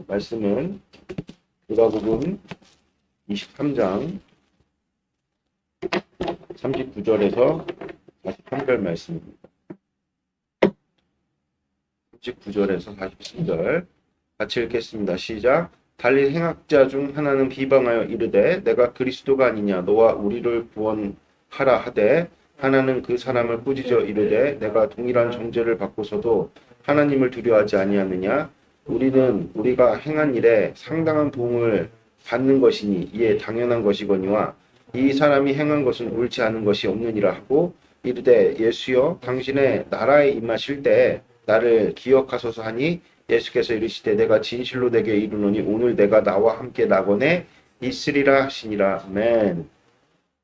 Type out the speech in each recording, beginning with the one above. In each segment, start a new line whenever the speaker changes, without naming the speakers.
말씀은 누가복음 23장 39절에서 43절 말씀입니다. 39절에서 43절 같이 읽겠습니다. 시작. 달리 행악자 중 하나는 비방하여 이르되 내가 그리스도가 아니냐 너와 우리를 구원하라 하되 하나는 그 사람을 꾸짖어 이르되 내가 동일한 정죄를 받고서도 하나님을 두려워하지 아니하느냐 우리는 우리가 행한 일에 상당한 보응을 받는 것이니 이에 당연한 것이거니와 이 사람이 행한 것은 옳지 않은 것이 없느니라 하고 이르되 예수여 당신의 나라에 임하실 때 나를 기억하소서 하니 예수께서 이르시되 내가 진실로 내게 이르노니 오늘 내가 나와 함께 낙원에 있으리라 하시니라. 아멘.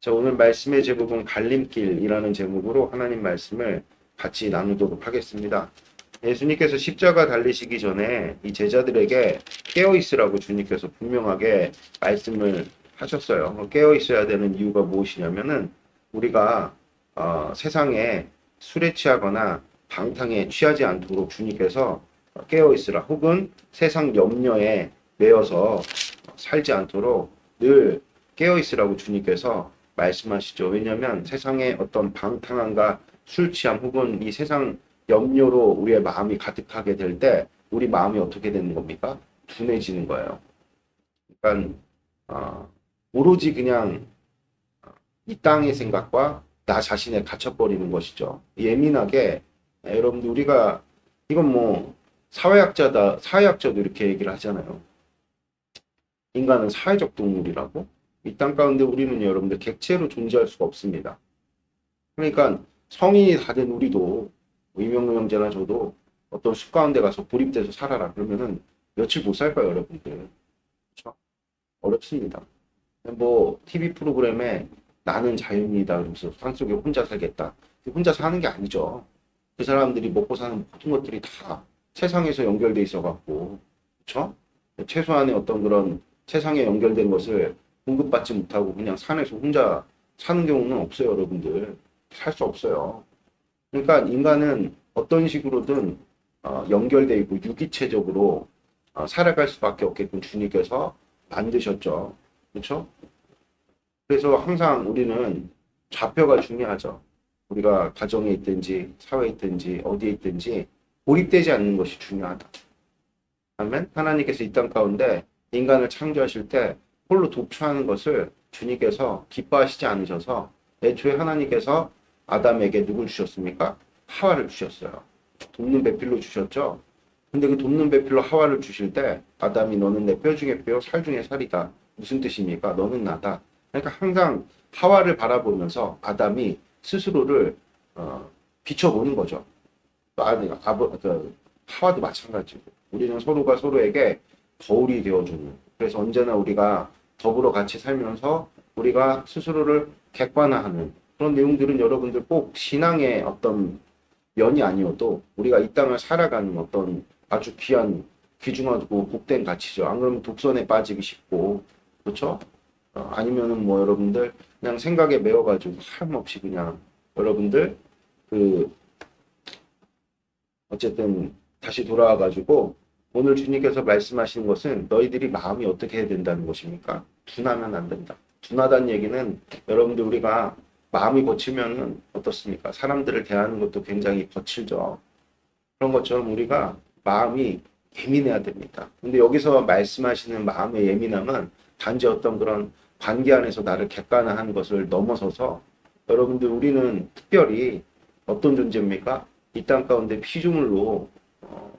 자, 오늘 말씀의 제목은 갈림길이라는 제목으로 하나님 말씀을 같이 나누도록 하겠습니다. 예수님께서 십자가 달리시기 전에 이 제자들에게 깨어 있으라고 주님께서 분명하게 말씀을 하셨어요. 깨어 있어야 되는 이유가 무엇이냐면은 우리가 세상에 술에 취하거나 방탕에 취하지 않도록 주님께서 깨어 있으라 혹은 세상 염려에 매여서 살지 않도록 늘 깨어 있으라고 주님께서 말씀하시죠. 왜냐하면 세상의 어떤 방탕함과 술 취함 혹은 이 세상 염려로 우리의 마음이 가득하게 될 때 우리 마음이 어떻게 되는 겁니까? 둔해지는 거예요. 그러니까 오로지 그냥 이 땅의 생각과 나 자신에 갇혀버리는 것이죠. 예민하게 여러분들 우리가 이건 뭐 사회학자도 이렇게 얘기를 하잖아요. 인간은 사회적 동물이라고? 이 땅 가운데 우리는 여러분들 객체로 존재할 수가 없습니다. 그러니까 성인이 다 된 우리도 이명로 형제나 저도 어떤 숲 가운데 가서 고립돼서 살아라 그러면은 며칠 못 살 거예요, 여러분들. 그렇죠? 어렵습니다. 뭐 TV 프로그램에 나는 자연이다 그러면서 산속에 혼자 살겠다. 혼자 사는 게 아니죠. 그 사람들이 먹고 사는 모든 것들이 다 세상에서 연결돼 있어 갖고, 그렇죠? 최소한의 어떤 그런 세상에 연결된 것을 공급받지 못하고 그냥 산에서 혼자 사는 경우는 없어요, 여러분들. 살 수 없어요. 그러니까 인간은 어떤 식으로든 연결돼 있고 유기체적으로 살아갈 수밖에 없게끔 주님께서 만드셨죠. 그렇죠? 그래서 항상 우리는 좌표가 중요하죠. 우리가 가정에 있든지 사회에 있든지 어디에 있든지 고립되지 않는 것이 중요하다. 아멘. 하나님께서 이 땅 가운데 인간을 창조하실 때 홀로 독초하는 것을 주님께서 기뻐하시지 않으셔서 애초에 하나님께서 아담에게 누굴 주셨습니까? 하와를 주셨어요. 돕는 배필로 주셨죠. 근데 그 돕는 배필로 하와를 주실 때 아담이 너는 내 뼈 중에 뼈, 살 중에 살이다. 무슨 뜻입니까? 너는 나다. 그러니까 항상 하와를 바라보면서 아담이 스스로를 비춰보는 거죠. 하와도 마찬가지고 우리는 서로가 서로에게 거울이 되어주는 그래서 언제나 우리가 더불어 같이 살면서 우리가 스스로를 객관화하는 그런 내용들은 여러분들 꼭 신앙의 어떤 면이 아니어도 우리가 이 땅을 살아가는 어떤 아주 귀한 귀중하고 복된 가치죠. 안 그러면 독선에 빠지기 쉽고 그렇죠? 아니면은 뭐 여러분들 그냥 생각에 매여가지고 하염없이 그냥 여러분들 그 어쨌든 다시 돌아와가지고 오늘 주님께서 말씀하시는 것은 너희들이 마음이 어떻게 해야 된다는 것입니까? 둔하면 안 된다. 둔하다는 얘기는 여러분들 우리가 마음이 거칠면은 어떻습니까? 사람들을 대하는 것도 굉장히 거칠죠. 그런 것처럼 우리가 마음이 예민해야 됩니다. 근데 여기서 말씀하시는 마음의 예민함은 단지 어떤 그런 관계 안에서 나를 객관화하는 것을 넘어서서 여러분들 우리는 특별히 어떤 존재입니까? 이 땅 가운데 피조물로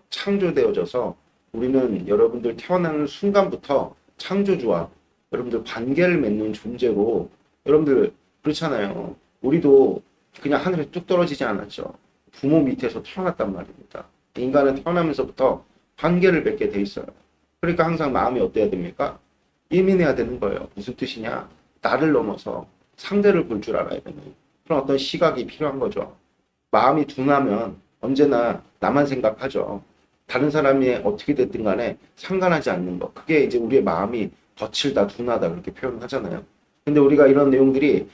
창조되어져서 우리는 여러분들 태어나는 순간부터 창조주와 여러분들 관계를 맺는 존재로 여러분들 그렇잖아요. 우리도 그냥 하늘에 뚝 떨어지지 않았죠. 부모 밑에서 태어났단 말입니다. 인간은 태어나면서부터 관계를 맺게 돼 있어요. 그러니까 항상 마음이 어때야 됩니까? 예민해야 되는 거예요. 무슨 뜻이냐? 나를 넘어서 상대를 볼 줄 알아야 되는 그런 어떤 시각이 필요한 거죠. 마음이 둔하면 언제나 나만 생각하죠. 다른 사람이 어떻게 됐든 간에 상관하지 않는 것. 그게 이제 우리의 마음이 거칠다, 둔하다 그렇게 표현하잖아요. 근데 우리가 이런 내용들이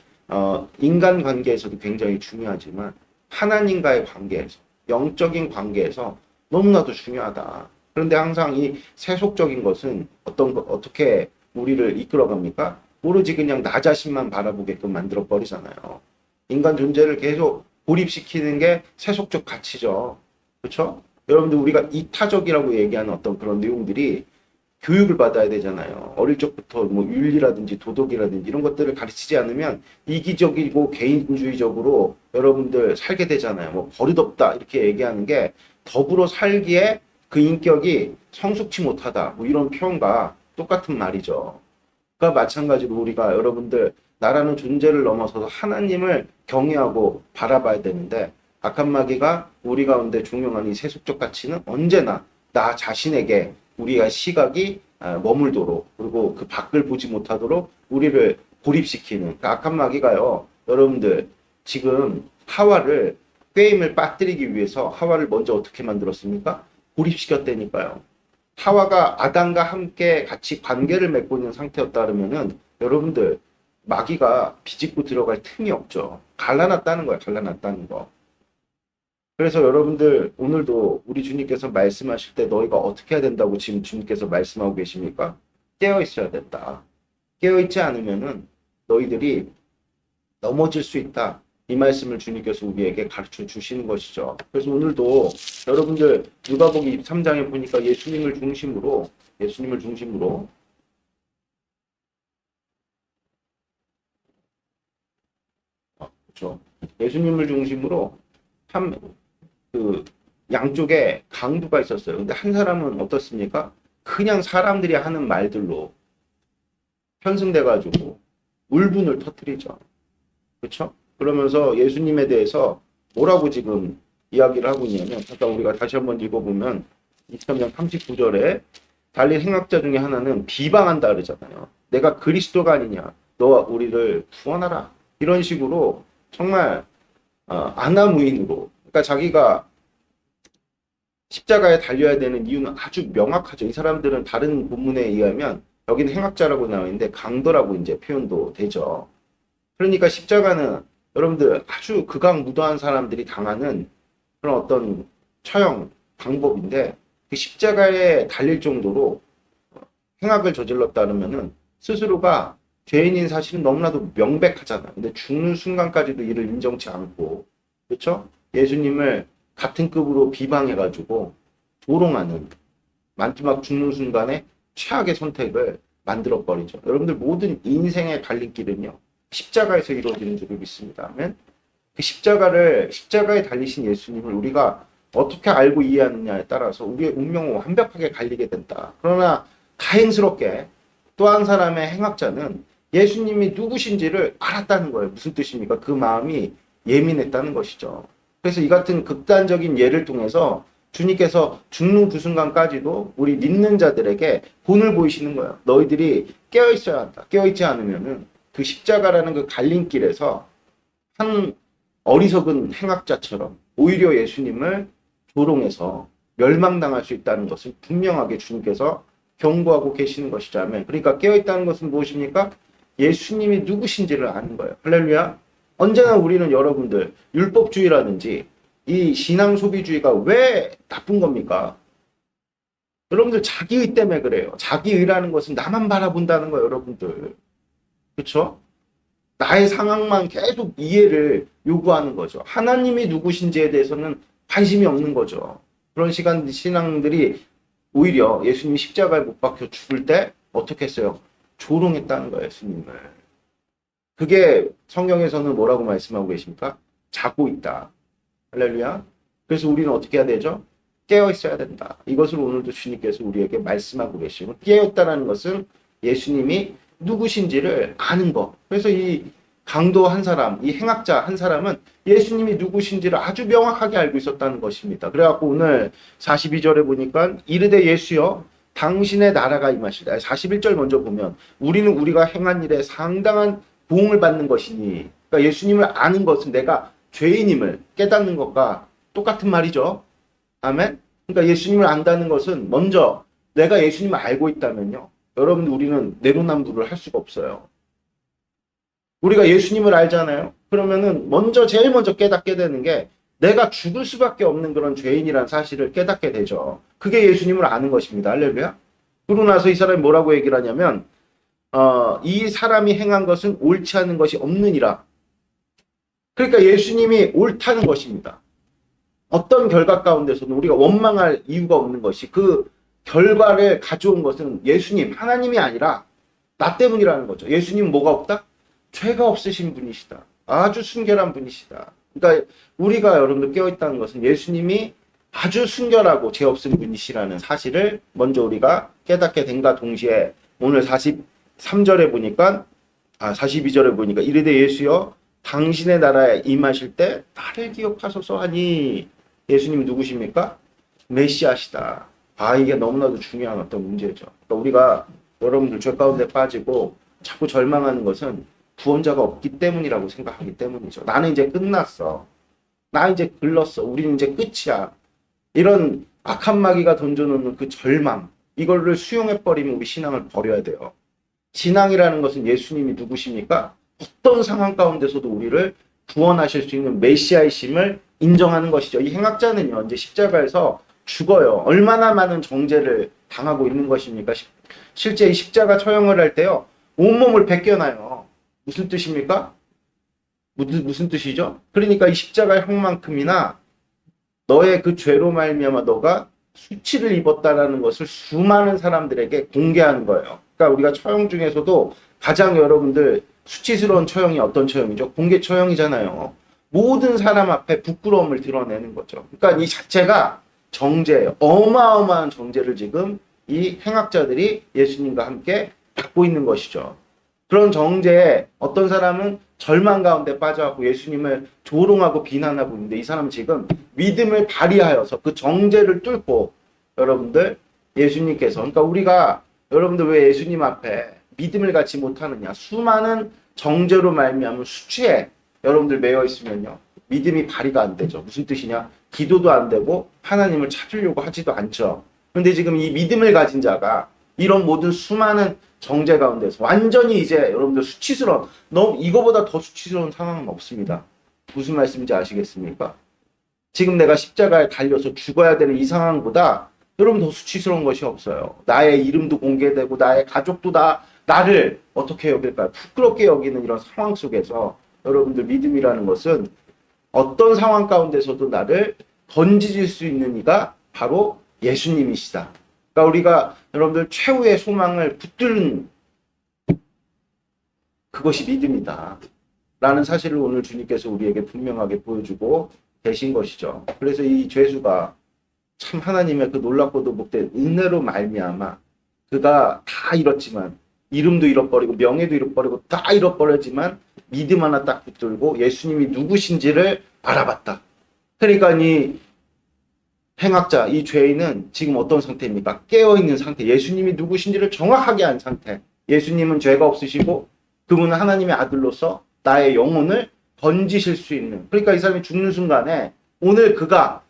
인간 관계에서도 굉장히 중요하지만 하나님과의 관계에서 영적인 관계에서 너무나도 중요하다. 그런데 항상 이 세속적인 것은 어떻게 우리를 이끌어갑니까? 오로지 그냥 나 자신만 바라보게끔 만들어 버리잖아요. 인간 존재를 계속 고립시키는 게 세속적 가치죠. 그렇죠? 여러분들 우리가 이타적이라고 얘기하는 어떤 그런 내용들이 교육을 받아야 되잖아요. 어릴 적부터 뭐 윤리라든지 도덕이라든지 이런 것들을 가르치지 않으면 이기적이고 개인주의적으로 여러분들 살게 되잖아요. 뭐 버릇없다 이렇게 얘기하는 게 더불어 살기에 그 인격이 성숙치 못하다 뭐 이런 표현과 똑같은 말이죠. 그러니까 마찬가지로 우리가 여러분들 나라는 존재를 넘어서서 하나님을 경외하고 바라봐야 되는데 악한 마귀가 우리 가운데 종용한 이 세속적 가치는 언제나 나 자신에게 우리가 시각이 머물도록 그리고 그 밖을 보지 못하도록 우리를 고립시키는 그러니까 악한 마귀가요. 여러분들 지금 하와를 꾀임을 빠뜨리기 위해서 하와를 먼저 어떻게 만들었습니까? 고립시켰다니까요. 하와가 아담과 함께 같이 관계를 맺고 있는 상태였다 그러면은 여러분들 마귀가 비집고 들어갈 틈이 없죠. 갈라놨다는 거예요. 갈라놨다는 거. 그래서 여러분들 오늘도 우리 주님께서 말씀하실 때 너희가 어떻게 해야 된다고 지금 주님께서 말씀하고 계십니까? 깨어 있어야 된다. 깨어 있지 않으면은 너희들이 넘어질 수 있다. 이 말씀을 주님께서 우리에게 가르쳐 주시는 것이죠. 그래서 오늘도 여러분들 누가복음 23장에 보니까 예수님을 중심으로 그렇죠. 예수님을 중심으로 그 양쪽에 강도가 있었어요. 근데 한 사람은 어떻습니까? 그냥 사람들이 하는 말들로 편승돼 가지고 울분을 터뜨리죠. 그렇죠? 그러면서 예수님에 대해서 뭐라고 지금 이야기를 하고 있냐면 잠깐 우리가 다시 한번 읽어보면 20장 39절에 달리 행악자 중에 하나는 비방한다 그러잖아요. 내가 그리스도가 아니냐. 너와 우리를 구원하라. 이런 식으로 정말 아나무인으로 그러니까 자기가 십자가에 달려야 되는 이유는 아주 명확하죠. 이 사람들은 다른 본문에 의하면 여기는 행악자라고 나와 있는데 강도라고 이제 표현도 되죠. 그러니까 십자가는 여러분들 아주 극악무도한 사람들이 당하는 그런 어떤 처형 방법인데 그 십자가에 달릴 정도로 행악을 저질렀다 그러면은 스스로가 죄인인 사실은 너무나도 명백하잖아요. 근데 죽는 순간까지도 이를 인정치 않고 그렇죠? 예수님을 같은 급으로 비방해가지고 조롱하는 마지막 죽는 순간에 최악의 선택을 만들어버리죠. 여러분들 모든 인생의 갈림길은요. 십자가에서 이루어지는 줄을 믿습니다. 아멘. 그 십자가에 달리신 예수님을 우리가 어떻게 알고 이해하느냐에 따라서 우리의 운명은 완벽하게 갈리게 된다. 그러나 다행스럽게 또 한 사람의 행악자는 예수님이 누구신지를 알았다는 거예요. 무슨 뜻입니까? 그 마음이 예민했다는 것이죠. 그래서 이 같은 극단적인 예를 통해서 주님께서 죽는 그 순간까지도 우리 믿는 자들에게 본을 보이시는 거예요. 너희들이 깨어 있어야 한다. 깨어 있지 않으면은 그 십자가라는 그 갈림길에서 한 어리석은 행악자처럼 오히려 예수님을 조롱해서 멸망당할 수 있다는 것을 분명하게 주님께서 경고하고 계시는 것이죠. 아멘. 그러니까 깨어있다는 것은 무엇입니까? 예수님이 누구신지를 아는 거예요. 할렐루야. 언제나 우리는 여러분들 율법주의라든지 이 신앙 소비주의가 왜 나쁜 겁니까? 여러분들 자기의 때문에 그래요. 자기의라는 것은 나만 바라본다는 거예요, 여러분들. 그렇죠? 나의 상황만 계속 이해를 요구하는 거죠. 하나님이 누구신지에 대해서는 관심이 없는 거죠. 그런 신앙들이 오히려 예수님이 십자가에 못 박혀 죽을 때 어떻게 했어요? 조롱했다는 거예요, 예수님을. 그게 성경에서는 뭐라고 말씀하고 계십니까? 자고 있다. 할렐루야. 그래서 우리는 어떻게 해야 되죠? 깨어 있어야 된다. 이것을 오늘도 주님께서 우리에게 말씀하고 계시고 깨어 있다는 것은 예수님이 누구신지를 아는 것. 그래서 이 강도 한 사람, 이 행악자 한 사람은 예수님이 누구신지를 아주 명확하게 알고 있었다는 것입니다. 그래갖고 오늘 42절에 보니까 이르되 예수여 당신의 나라가 임하시다. 41절 먼저 보면 우리는 우리가 행한 일에 상당한 보응을 받는 것이니 그러니까 예수님을 아는 것은 내가 죄인임을 깨닫는 것과 똑같은 말이죠. 아멘. 그러니까 예수님을 안다는 것은 먼저 내가 예수님을 알고 있다면요. 여러분 우리는 내로남불을 할 수가 없어요. 우리가 예수님을 알잖아요. 그러면은 제일 먼저 깨닫게 되는 게 내가 죽을 수밖에 없는 그런 죄인이란 사실을 깨닫게 되죠. 그게 예수님을 아는 것입니다. 할렐루야. 그러고 나서 이 사람이 뭐라고 얘기를 하냐면 이 사람이 행한 것은 옳지 않은 것이 없느니라. 그러니까 예수님이 옳다는 것입니다. 어떤 결과 가운데서는 우리가 원망할 이유가 없는 것이 그 결과를 가져온 것은 예수님, 하나님이 아니라 나 때문이라는 거죠. 예수님은 뭐가 없다? 죄가 없으신 분이시다. 아주 순결한 분이시다. 그러니까 우리가 여러분들 깨어있다는 것은 예수님이 아주 순결하고 죄 없은 분이시라는 사실을 먼저 우리가 깨닫게 된가 동시에 오늘 43절에 보니까 42절에 보니까 이르되 예수여 당신의 나라에 임하실 때 나를 기억하소서 하니 예수님이 누구십니까? 메시아시다. 이게 너무나도 중요한 어떤 문제죠. 그러니까 우리가 여러분들 죄 가운데 빠지고 자꾸 절망하는 것은 구원자가 없기 때문이라고 생각하기 때문이죠. 나는 이제 끝났어. 나 이제 글렀어. 우리는 이제 끝이야. 이런 악한 마귀가 던져놓는 그 절망, 이거를 수용해버리면 우리 신앙을 버려야 돼요. 신앙이라는 것은 예수님이 누구십니까? 어떤 상황 가운데서도 우리를 구원하실 수 있는 메시아이심을 인정하는 것이죠. 이 행악자는요, 이제 십자가에서 죽어요. 얼마나 많은 정죄를 당하고 있는 것입니까? 실제 이 십자가 처형을 할 때요, 온몸을 벗겨놔요. 무슨 뜻입니까? 무슨 뜻이죠? 그러니까 이 십자가의 형만큼이나 너의 그 죄로 말미암아 너가 수치를 입었다라는 것을 수많은 사람들에게 공개하는 거예요. 그러니까 우리가 처형 중에서도 가장 여러분들 수치스러운 처형이 어떤 처형이죠? 공개 처형이잖아요. 모든 사람 앞에 부끄러움을 드러내는 거죠. 그러니까 이 자체가 정죄예요. 어마어마한 정죄를 지금 이 행악자들이 예수님과 함께 받고 있는 것이죠. 그런 정죄에 어떤 사람은 절망 가운데 빠져갖고 예수님을 조롱하고 비난하고 있는데 이 사람은 지금 믿음을 발휘하여서 그 정죄를 뚫고 여러분들 예수님께서 그러니까 우리가 여러분들 왜 예수님 앞에 믿음을 갖지 못하느냐 수많은 정죄로 말미암은 수치에 여러분들 매여 있으면요 믿음이 발휘가 안 되죠. 무슨 뜻이냐? 기도도 안 되고 하나님을 찾으려고 하지도 않죠. 그런데 지금 이 믿음을 가진 자가 이런 모든 수많은 정죄 가운데서 완전히 이제 여러분들 수치스러운 너무 이거보다 더 수치스러운 상황은 없습니다. 무슨 말씀인지 아시겠습니까? 지금 내가 십자가에 달려서 죽어야 되는 이 상황보다 여러분 더 수치스러운 것이 없어요. 나의 이름도 공개되고 나의 가족도 다 나를 어떻게 여길까요? 부끄럽게 여기는 이런 상황 속에서 여러분들 믿음이라는 것은 어떤 상황 가운데서도 나를 건지실 수 있는 이가 바로 예수님이시다. 그러니까 우리가 여러분들 최후의 소망을 붙드는 그것이 믿음이다. 라는 사실을 오늘 주님께서 우리에게 분명하게 보여주고 계신 것이죠. 그래서 이 죄수가 참 하나님의 그 놀랍고도 못된 은혜로 말미암아 그가 다 잃었지만 이름도 잃어버리고 명예도 잃어버리고 다 잃어버렸지만 믿음 하나 딱 붙들고 예수님이 누구신지를 알아봤다. 그러니까 이 행악자, 이 죄인은 지금 어떤 상태입니까? 깨어있는 상태. 예수님이 누구신지를 정확하게 안 상태. 예수님은 죄가 없으시고 그분은 하나님의 아들로서 나의 영혼을 건지실 수 있는. 그러니까 이 사람이 죽는 순간에 오늘 그가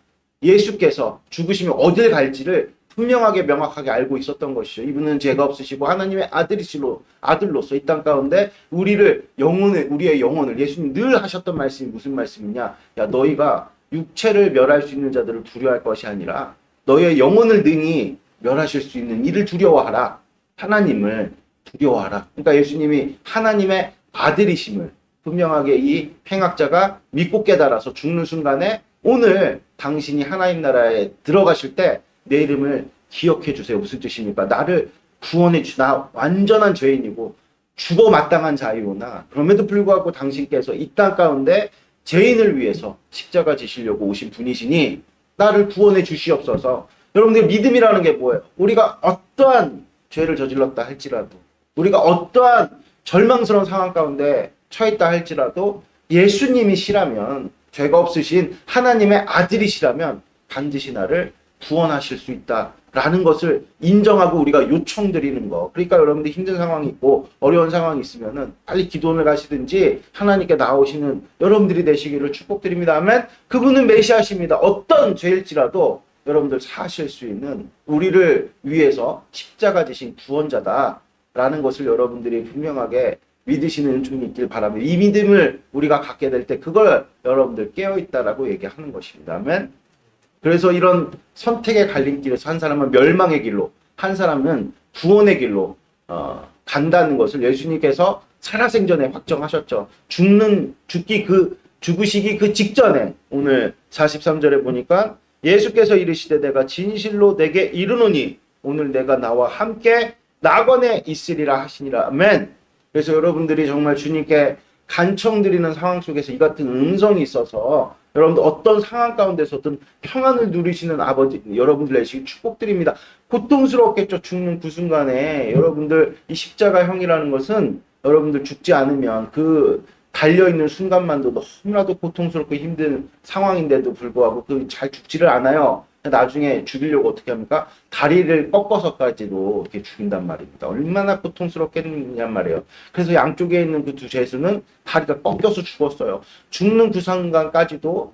예수께서 죽으시면 어딜 갈지를 분명하게 명확하게 알고 있었던 것이죠. 이분은 죄가 없으시고 하나님의 아들로서 이 땅 가운데 우리의 영혼을 예수님 늘 하셨던 말씀이 무슨 말씀이냐? 야 너희가 육체를 멸할 수 있는 자들을 두려워할 것이 아니라 너의 영혼을 능히 멸하실 수 있는 이를 두려워하라. 하나님을 두려워하라. 그러니까 예수님이 하나님의 아들이심을 분명하게 이 행악자가 믿고 깨달아서 죽는 순간에 오늘 당신이 하나님 나라에 들어가실 때 내 이름을 기억해 주세요. 무슨 뜻입니까? 나를 구원해 나 완전한 죄인이고 죽어 마땅한 자이오나 그럼에도 불구하고 당신께서 이 땅 가운데 죄인을 위해서 십자가 지시려고 오신 분이시니 나를 구원해 주시옵소서. 여러분들 믿음이라는 게 뭐예요? 우리가 어떠한 죄를 저질렀다 할지라도 우리가 어떠한 절망스러운 상황 가운데 처했다 할지라도 예수님이시라면 죄가 없으신 하나님의 아들이시라면 반드시 나를 구원하실 수 있다라는 것을 인정하고 우리가 요청드리는 거. 그러니까 여러분들 힘든 상황이 있고 어려운 상황이 있으면은 빨리 기도원을 가시든지 하나님께 나오시는 여러분들이 되시기를 축복드립니다. 아멘. 그분은 메시아십니다. 어떤 죄일지라도 여러분들 사실 수 있는 우리를 위해서 십자가 지신 구원자다라는 것을 여러분들이 분명하게 믿으시는 중이 있길 바랍니다. 이 믿음을 우리가 갖게 될 때 그걸 여러분들 깨어있다라고 얘기하는 것입니다. 아멘. 그래서 이런 선택의 갈림길에서 한 사람은 멸망의 길로, 한 사람은 구원의 길로 간다는 것을 예수님께서 살아생전에 확정하셨죠. 죽으시기 그 직전에 오늘 43절에 보니까 예수께서 이르시되 내가 진실로 내게 이르노니 오늘 내가 나와 함께 낙원에 있으리라 하시니라. 아멘. 그래서 여러분들이 정말 주님께 간청드리는 상황 속에서 이 같은 음성이 있어서 여러분들 어떤 상황 가운데서든 평안을 누리시는 아버지 여러분들 내시기 축복드립니다. 고통스럽겠죠. 죽는 그 순간에 여러분들 이 십자가형이라는 것은 여러분들 죽지 않으면 그 달려있는 순간만도 너무나도 고통스럽고 힘든 상황인데도 불구하고 그 잘 죽지를 않아요. 나중에 죽이려고 어떻게 합니까? 다리를 꺾어서까지도 이렇게 죽인단 말입니다. 얼마나 고통스럽겠느냐 말이에요. 그래서 양쪽에 있는 그 두 죄수는 다리가 꺾여서 죽었어요. 죽는 그 순간까지도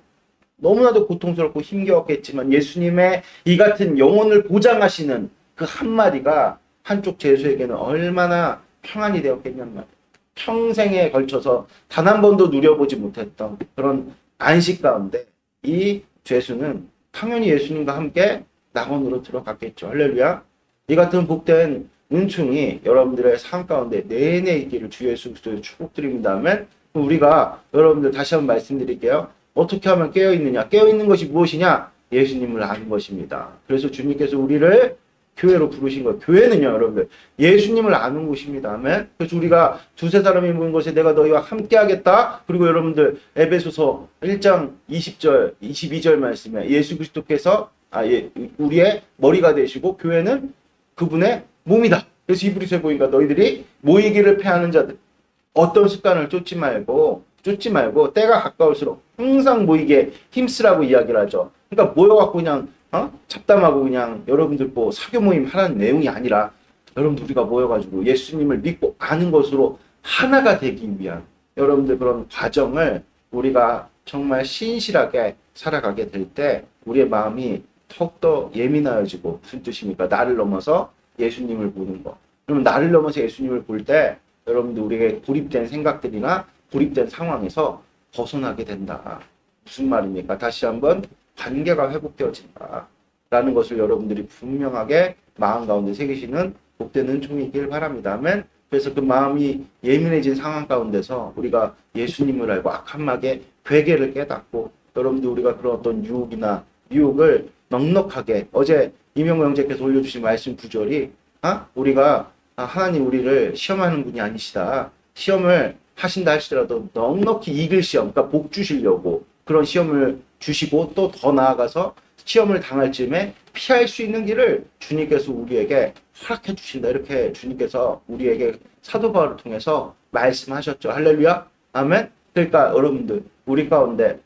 너무나도 고통스럽고 힘겨웠겠지만 예수님의 이 같은 영혼을 보장하시는 그 한마디가 한쪽 죄수에게는 얼마나 평안이 되었겠냔 말이에요. 평생에 걸쳐서 단 한 번도 누려보지 못했던 그런 안식 가운데 이 죄수는 당연히 예수님과 함께 낙원으로 들어갔겠죠. 할렐루야. 이 같은 복된 은총이 여러분들의 삶 가운데 내내 있기를 주 예수 그리스도의 축복드립니다. 아멘. 우리가 여러분들 다시 한번 말씀드릴게요. 어떻게 하면 깨어있느냐? 깨어있는 것이 무엇이냐? 예수님을 아는 것입니다. 그래서 주님께서 우리를 교회로 부르신 거예요. 교회는요, 여러분들, 예수님을 아는 곳입니다. 아멘. 그래서 우리가 두세 사람이 모인 곳에 내가 너희와 함께 하겠다. 그리고 여러분들, 에베소서 1장 20절, 22절 말씀에 예수 그리스도께서 우리의 머리가 되시고 교회는 그분의 몸이다. 그래서 히브리서에 보니까 너희들이 모이기를 패하는 자들, 어떤 습관을 쫓지 말고 때가 가까울수록 항상 모이게 힘쓰라고 이야기를 하죠. 그러니까 모여갖고 그냥 잡담하고 그냥 여러분들 뭐 사교 모임 하라는 내용이 아니라 여러분들 우리가 모여가지고 예수님을 믿고 아는 것으로 하나가 되기 위한 여러분들 그런 과정을 우리가 정말 신실하게 살아가게 될 때 우리의 마음이 더욱더 예민해지고, 무슨 뜻입니까? 나를 넘어서 예수님을 보는 거. 그러면 나를 넘어서 예수님을 볼 때 여러분들 우리에게 고립된 생각들이나 고립된 상황에서 벗어나게 된다. 무슨 말입니까? 다시 한번 관계가 회복되어진다 라는 것을 여러분들이 분명하게 마음 가운데 새기시는 복된 은총이길 바랍니다. 아멘. 그래서 그 마음이 예민해진 상황 가운데서 우리가 예수님을 알고 악한 막의 괴계를 깨닫고, 여러분들 우리가 그런 어떤 유혹이나 미혹을 넉넉하게, 어제 이명호 형제께서 올려주신 말씀 구절이 우리가 하나님 우리를 시험하는 분이 아니시다. 시험을 하신다 할지라도 넉넉히 이길 시험, 그러니까 복 주시려고 그런 시험을 주시고, 또 더 나아가서 시험을 당할 즈음에 피할 수 있는 길을 주님께서 우리에게 허락해 주신다. 이렇게 주님께서 우리에게 사도 바울을 통해서 말씀하셨죠. 할렐루야. 아멘. 그러니까 여러분들 우리 가운데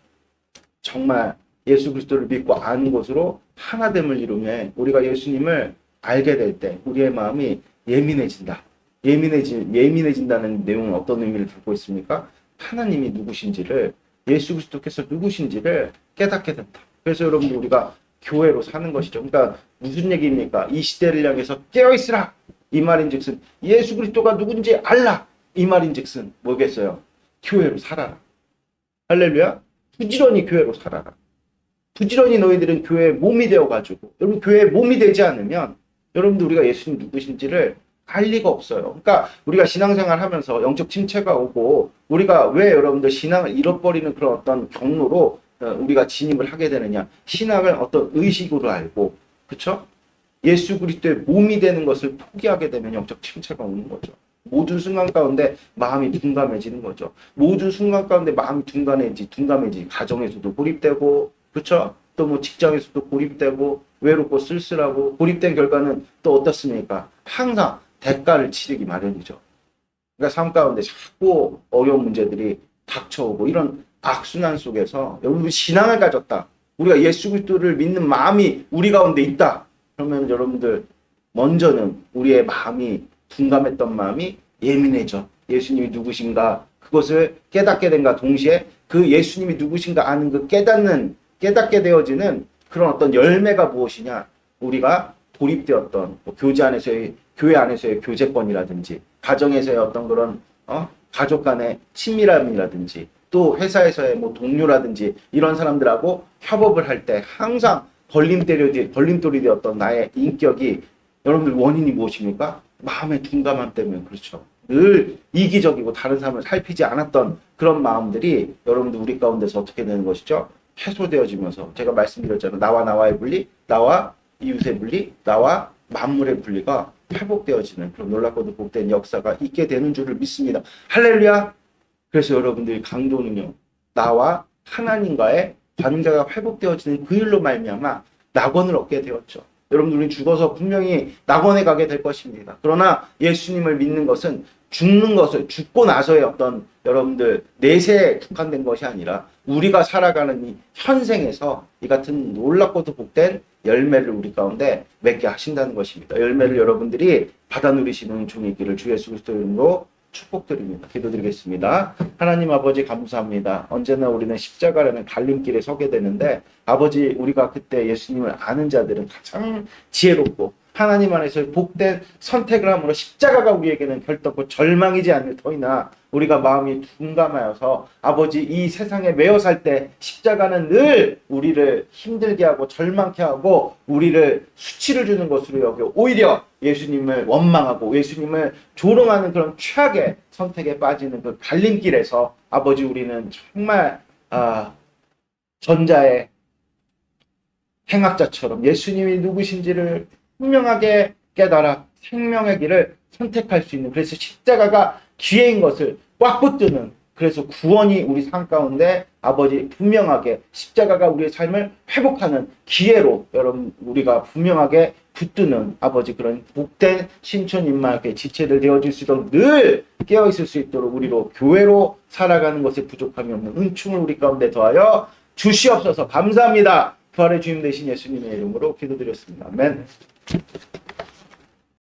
정말 예수 그리스도를 믿고 아는 것으로 하나됨을 이루며 우리가 예수님을 알게 될 때 우리의 마음이 예민해진다. 예민해진다는 내용은 어떤 의미를 갖고 있습니까? 하나님이 누구신지를, 예수 그리스도께서 누구신지를 깨닫게 된다. 그래서 여러분들 우리가 교회로 사는 것이죠. 그러니까 무슨 얘기입니까? 이 시대를 향해서 깨어있으라. 이 말인즉슨 예수 그리스도가 누군지 알라. 이 말인즉슨 뭐겠어요? 교회로 살아라. 할렐루야. 부지런히 교회로 살아라. 부지런히 너희들은 교회의 몸이 되어가지고, 여러분 교회의 몸이 되지 않으면 여러분들 우리가 예수님 누구신지를 알 리가 없어요. 그러니까 우리가 신앙생활 하면서 영적 침체가 오고 우리가 왜 여러분들 신앙을 잃어버리는 그런 어떤 경로로 우리가 진입을 하게 되느냐. 신앙을 어떤 의식으로 알고, 그렇죠? 예수 그리스도의 몸이 되는 것을 포기하게 되면 영적 침체가 오는 거죠. 모든 순간 가운데 마음이 둔감해지는 거죠. 모든 순간 가운데 마음이 둔감해지. 가정에서도 고립되고, 그렇죠? 또 뭐 직장에서도 고립되고, 외롭고 쓸쓸하고, 고립된 결과는 또 어떻습니까? 항상 대가를 치르기 마련이죠. 그러니까 삶 가운데 자꾸 어려운 문제들이 닥쳐오고, 이런 악순환 속에서 여러분 신앙을 가졌다. 우리가 예수 그리스도를 믿는 마음이 우리 가운데 있다. 그러면 여러분들 먼저는 우리의 마음이 둔감했던 마음이 예민해져. 예수님이 누구신가 그것을 깨닫게 된가 동시에 그 예수님이 누구신가 아는 그 깨닫게 되어지는 그런 어떤 열매가 무엇이냐. 우리가 고립되었던 교회 안에서의 교제권이라든지 가정에서의 어떤 그런 가족 간의 친밀함이라든지 또 회사에서의 뭐 동료라든지 이런 사람들하고 협업을 할 때 항상 걸림돌이 되었던 나의 인격이 여러분들 원인이 무엇입니까? 마음의 둔감함 때문에 그렇죠. 늘 이기적이고 다른 사람을 살피지 않았던 그런 마음들이 여러분들 우리 가운데서 어떻게 되는 것이죠? 해소되어지면서 제가 말씀드렸잖아요. 나와의 분리, 나와 이웃의 분리, 나와 만물의 분리가 회복되어지는 그런 놀랍고도 복된 역사가 있게 되는 줄을 믿습니다. 할렐루야! 그래서 여러분들이 강도는요. 나와 하나님과의 관계가 회복되어지는 그 일로 말미암아 낙원을 얻게 되었죠. 여러분들이 죽어서 분명히 낙원에 가게 될 것입니다. 그러나 예수님을 믿는 것은 죽고 나서의 어떤 여러분들 내세에 국한된 것이 아니라 우리가 살아가는 이 현생에서 이 같은 놀랍고도 복된 열매를 우리 가운데 맺게 하신다는 것입니다. 열매를 여러분들이 받아 누리시는 종이 길을 주 예수 그리스도 이름으로 축복드립니다. 기도드리겠습니다. 하나님 아버지 감사합니다. 언제나 우리는 십자가라는 갈림길에 서게 되는데 아버지 우리가 그때 예수님을 아는 자들은 가장 지혜롭고 하나님 안에서 복된 선택을 함으로 십자가가 우리에게는 결단코 절망이지 않을 터이나 우리가 마음이 둔감하여서 아버지 이 세상에 매여 살 때 십자가는 늘 우리를 힘들게 하고 절망케 하고 우리를 수치를 주는 것으로 여겨 오히려 예수님을 원망하고 예수님을 조롱하는 그런 최악의 선택에 빠지는 그 갈림길에서 아버지 우리는 정말 전자의 행악자처럼 예수님이 누구신지를 분명하게 깨달아 생명의 길을 선택할 수 있는 그래서 십자가가 기회인 것을 꽉 붙드는 그래서 구원이 우리 삶 가운데 아버지 분명하게 십자가가 우리의 삶을 회복하는 기회로 여러분 우리가 분명하게 붙드는 아버지 그런 복된 신천인마에게 지체들 되어질 수 있도록 늘 깨어있을 수 있도록 우리로 교회로 살아가는 것에 부족함이 없는 은총을 우리 가운데 더하여 주시옵소서. 감사합니다. 부활의 주님 되신 예수님의 이름으로 기도드렸습니다. 아멘.